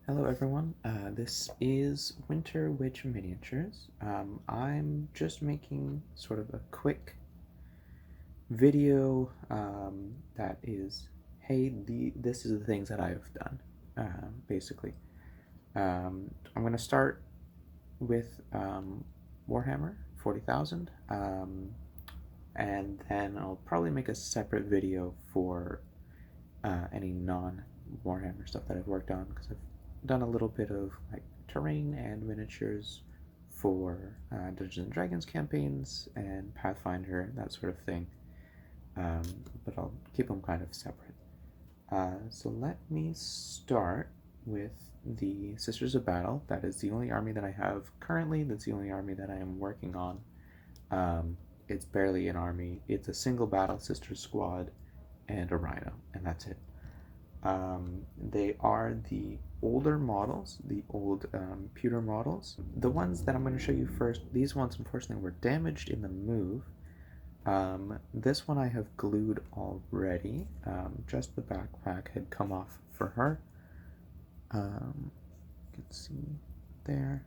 Hello everyone, this is Winter Witch Miniatures. I'm just making sort of a quick video that is, hey, this is the things that I've done, basically. I'm going to start with Warhammer 40,000, and then I'll probably make a separate video for any non-Warhammer stuff that I've worked on, because I've done a little bit of like terrain and miniatures for Dungeons and Dragons campaigns and Pathfinder, that sort of thing. But I'll keep them kind of separate. So let me start with the Sisters of Battle. That is the only army that I have currently. That's the only army that I am working on. It's barely an army. It's a single battle sister squad and a rhino, and that's it. They are the older models, the old pewter models. The ones that I'm going to show you first, these ones unfortunately were damaged in the move. This one I have glued already. Just the backpack had come off for her. You can see there.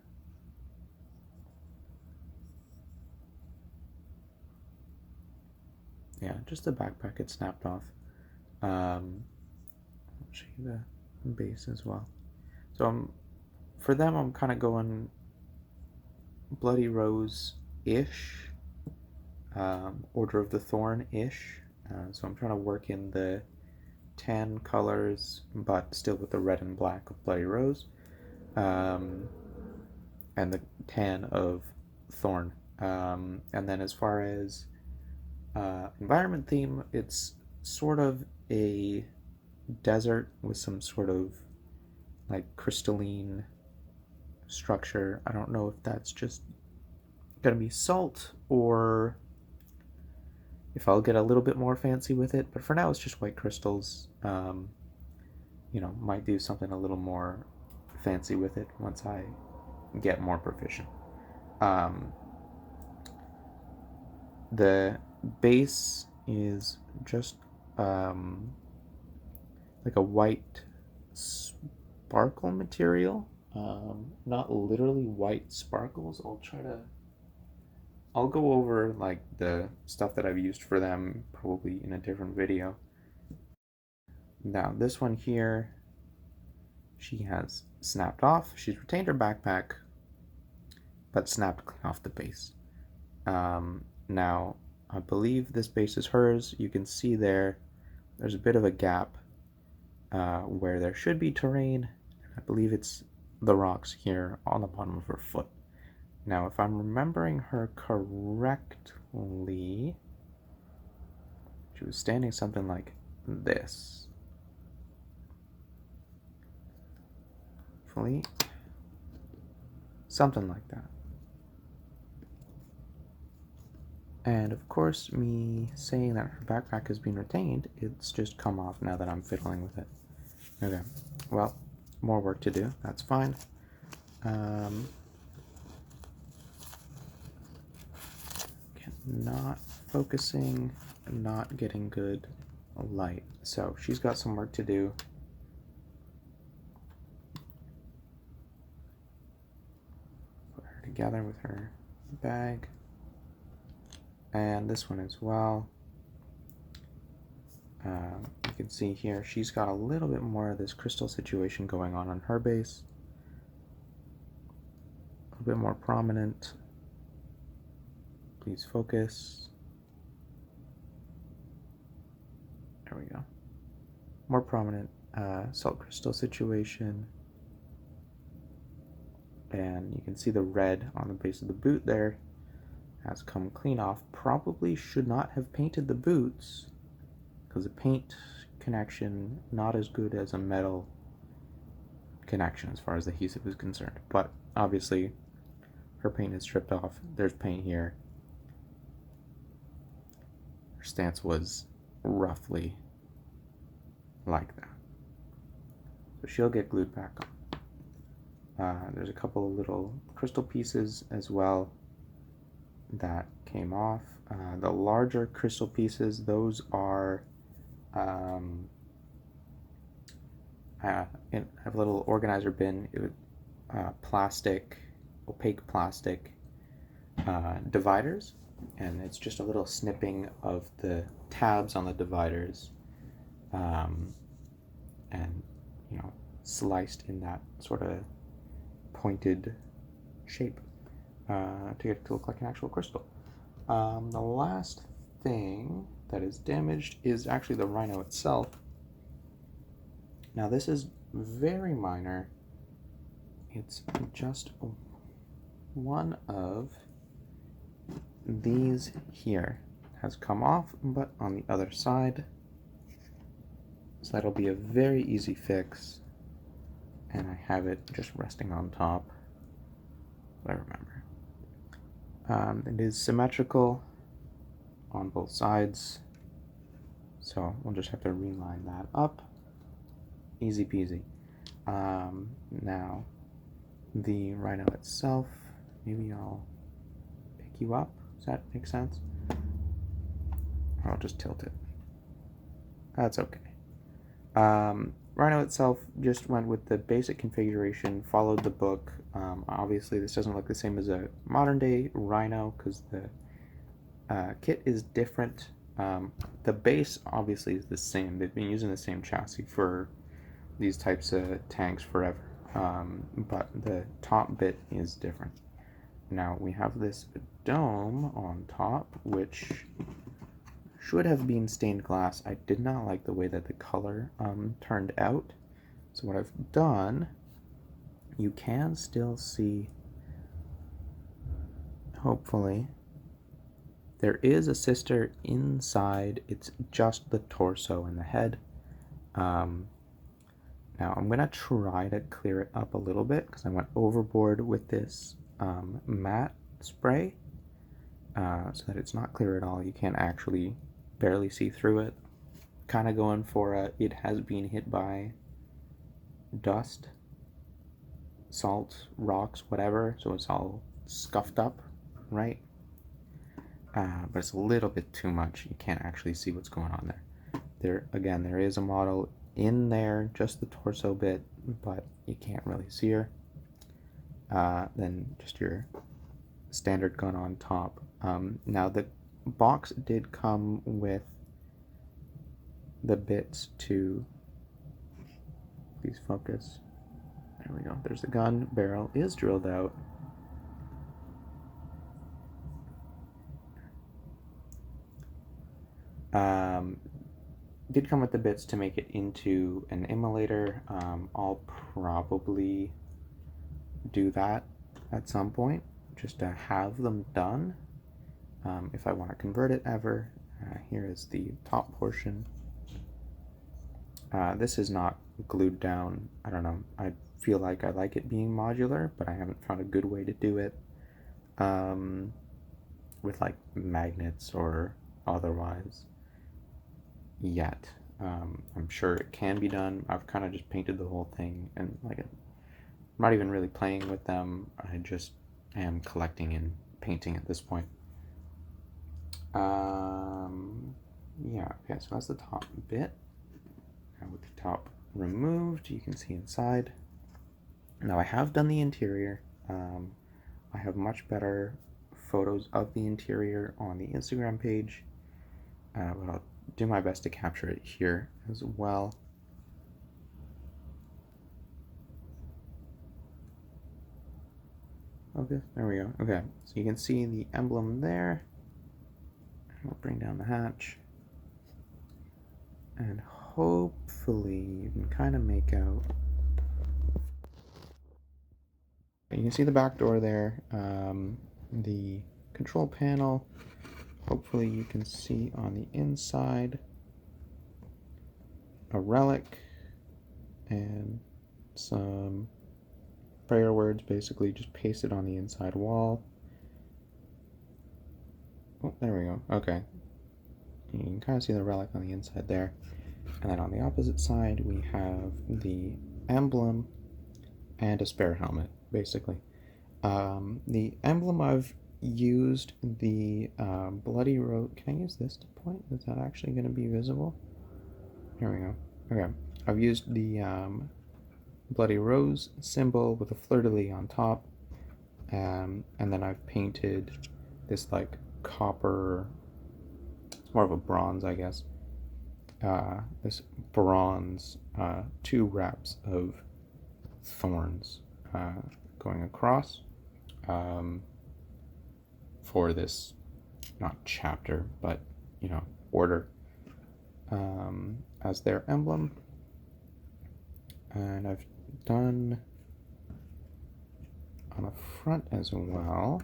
Yeah, just the backpack had snapped off. I'll show you the base as well. So for them, I'm kind of going Bloody Rose-ish, Order of the Thorn-ish. So I'm trying to work in the tan colors, but still with the red and black of Bloody Rose, and the tan of Thorn. And then as far as environment theme, it's sort of a desert with some sort of like crystalline structure. I don't know if that's just gonna be salt or if I'll get a little bit more fancy with it, but for now it's just white crystals. Might do something a little more fancy with it once I get more proficient. The base is just like a white sparkle material. Not literally white sparkles. I'll go over like the stuff that I've used for them probably in a different video. Now this one here, she has snapped off. She's retained her backpack, but snapped clean off the base. Now I believe this base is hers. You can see there's a bit of a gap where there should be terrain. I believe it's the rocks here on the bottom of her foot. Now, if I'm remembering her correctly, she was standing something like this. Hopefully, something like that. And of course, me saying that her backpack has been retained, it's just come off now that I'm fiddling with it. Okay, well, more work to do. That's fine. Not focusing, not getting good light. So she's got some work to do. Put her together with her bag. And this one as well. You can see here she's got a little bit more of this crystal situation going on her base. A little bit more prominent. Please focus. There we go. More prominent salt crystal situation. And you can see the red on the base of the boot there has come clean off. Probably should not have painted the boots because the paint connection not as good as a metal connection as far as the adhesive is concerned. But obviously her paint is stripped off. There's paint here. Her stance was roughly like that. So she'll get glued back on. There's a couple of little crystal pieces as well that came off. The larger crystal pieces, those are I have a little organizer bin. It would plastic, opaque plastic dividers, and it's just a little snipping of the tabs on the dividers, um, and sliced in that sort of pointed shape to get it to look like an actual crystal. The last thing that is damaged is actually the rhino itself. Now this is very minor. It's just one of these here has come off, but on the other side. So that'll be a very easy fix. And I have it just resting on top. I remember. It is symmetrical on both sides. So we'll just have to reline that up. Easy peasy. Now, the rhino itself, maybe I'll pick you up. Does that make sense? Or I'll just tilt it. That's okay. Rhino itself just went with the basic configuration, followed the book. Obviously, this doesn't look the same as a modern day Rhino because the kit is different. The base obviously is the same. They've been using the same chassis for these types of tanks forever, but the top bit is different. Now we have this dome on top, which should have been stained glass. I did not like the way that the color turned out. So what I've done, you can still see, hopefully, there is a sister inside. It's just the torso and the head. Now I'm gonna try to clear it up a little bit because I went overboard with this matte spray so that it's not clear at all. You can't actually barely see through it. Kind of going for it has been hit by dust, salt, rocks, whatever, so it's all scuffed up, right? But it's a little bit too much. You can't actually see what's going on there. There is a model in there, just the torso bit, but you can't really see her. Then just your standard gun on top. Now the box did come with the bits to, please focus, there we go, there's the gun, barrel is drilled out. Did come with the bits to make it into an immolator. I'll probably do that at some point just to have them done if I want to convert it ever. Here is the top portion. This is not glued down. I don't know. I feel like I like it being modular, but I haven't found a good way to do it with like magnets or otherwise yet. I'm sure it can be done. I've kind of just painted the whole thing, and like I'm not even really playing with them. I just am collecting and painting at this point. Yeah, okay, so that's the top bit. Now with the top removed, you can see inside. Now I have done the interior. I have much better photos of the interior on the Instagram page, but I'll do my best to capture it here as well. Okay, there we go. Okay, so you can see the emblem there. We'll bring down the hatch. And hopefully you can kind of make out. You can see the back door there, the control panel. Hopefully you can see on the inside a relic and some prayer words, basically just pasted on the inside wall. Oh, there we go. Okay. You can kind of see the relic on the inside there. And then on the opposite side, we have the emblem and a spare helmet, basically. The emblem, I've used the bloody road. Can I use this to point? Is that actually going to be visible? Here we go. Okay. I've used the bloody rose symbol with a fleur-de-lis on top, and then I've painted this like copper, it's more of a bronze, I guess, this bronze 2 wraps of thorns going across for this, not chapter, but order, as their emblem. And I've done on the front as well.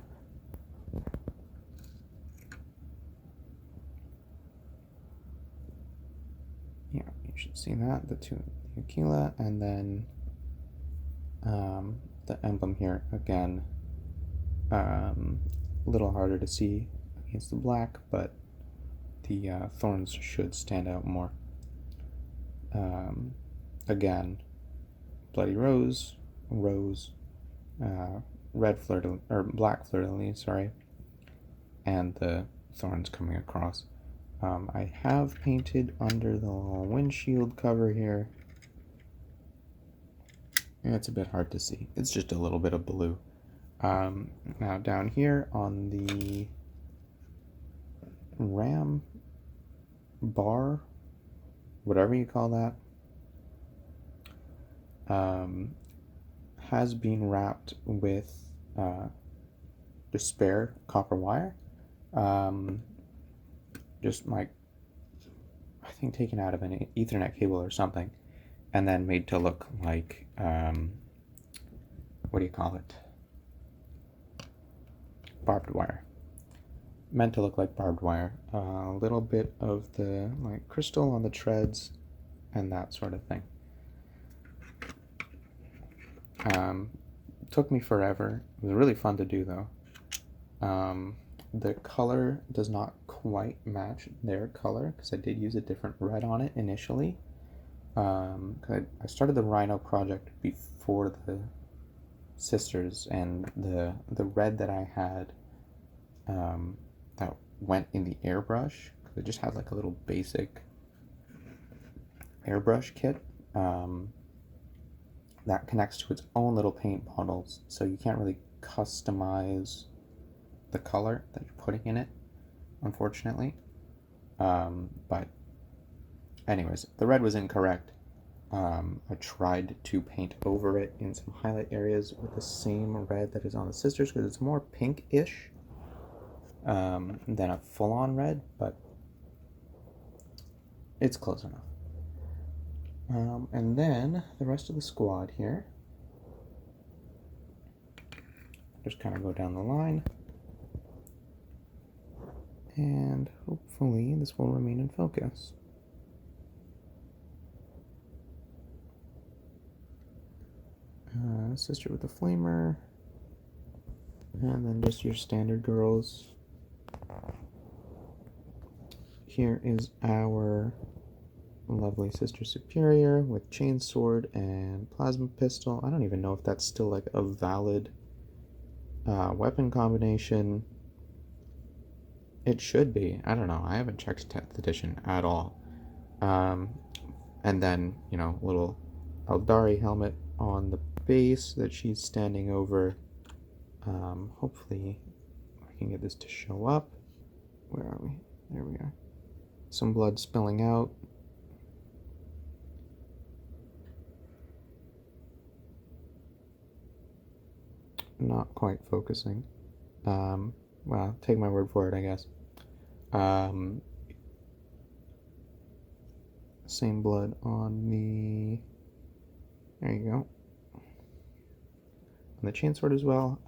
Yeah, you should see that, the 2 Aquila, and then the emblem here again, a little harder to see against the black, but the thorns should stand out more. Again, bloody rose, red fleur or black fleur-de-lis, sorry, and the thorns coming across. I have painted under the windshield cover here. And it's a bit hard to see. It's just a little bit of blue. Now down here on the ram bar, whatever you call that, has been wrapped with just spare copper wire. Just like, I think taken out of an Ethernet cable or something, and then made to look like, what do you call it? Barbed wire. Meant to look like barbed wire. A little bit of the like crystal on the treads and that sort of thing. Took me forever. It was really fun to do though. The color does not quite match their color because I did use a different red on it initially. I started the Rhino project before the sisters, and the red that I had that went in the airbrush, because it just had like a little basic airbrush kit that connects to its own little paint bottles, so you can't really customize the color that you're putting in it, unfortunately. But anyways, the red was incorrect. I tried to paint over it in some highlight areas with the same red that is on the sisters, because it's more pink-ish than a full-on red, but it's close enough. And then the rest of the squad here, just kind of go down the line, and hopefully this will remain in focus. Sister with the flamer, and then just your standard girls. Here is our lovely Sister Superior with chainsword and plasma pistol. I don't even know if that's still like a valid weapon combination. It should be. I don't know. I haven't checked 10th edition at all. And then, little Eldari helmet on the base that she's standing over. Hopefully I can get this to show up. Where are we? There we are. Some blood spilling out. Not quite focusing. Well, take my word for it, I guess. Same blood on the... There you go. On the chainsword as well.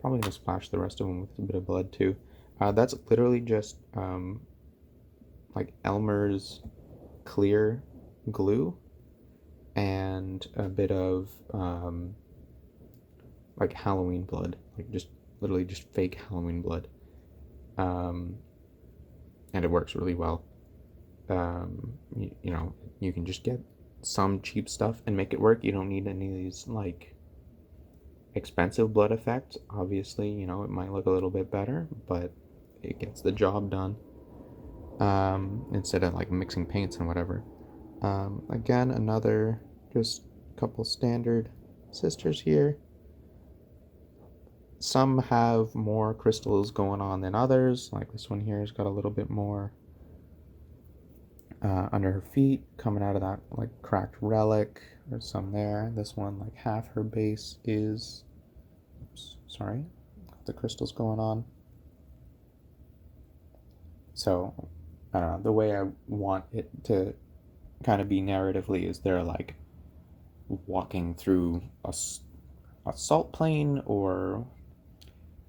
Probably gonna splash the rest of them with a bit of blood too. That's literally just like Elmer's clear glue and a bit of like Halloween blood, like just literally just fake Halloween blood, and it works really well. You can just get some cheap stuff and make it work. You don't need any of these like expensive blood effects. Obviously, it might look a little bit better, but it gets the job done, instead of like mixing paints and whatever. Again, another just couple standard sisters here. Some have more crystals going on than others, like this one here has got a little bit more under her feet coming out of that like cracked relic. There's some there. This one, like half her base is, oops, sorry, the crystals going on. So the way I want it to kind of be narratively is they're like walking through a salt plain or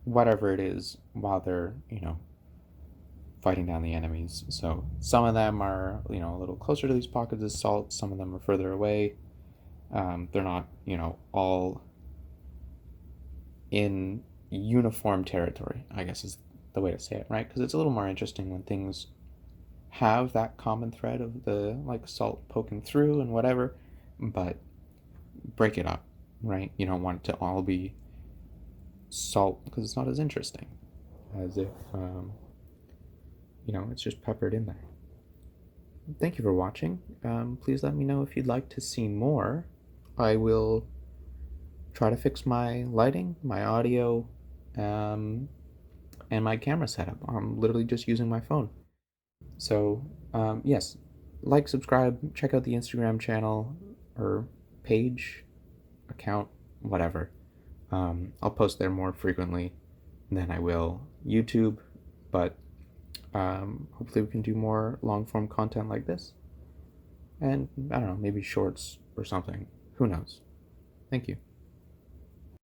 whatever it is while they're, fighting down the enemies. So some of them are, a little closer to these pockets of salt, some of them are further away. They're not, all in uniform territory, I guess is the way to say it, right? Because it's a little more interesting when things have that common thread of the like salt poking through and whatever, but break it up, right? You don't want it to all be salt because it's not as interesting as if it's just peppered in there. Thank you for watching. Please let me know if you'd like to see more. I will try to fix my lighting, my audio, and my camera setup. I'm literally just using my phone. So, yes, like, subscribe, check out the Instagram channel or page, account, whatever. I'll post there more frequently than I will YouTube, but hopefully we can do more long form content like this. And I don't know, maybe shorts or something. Who knows? Thank you.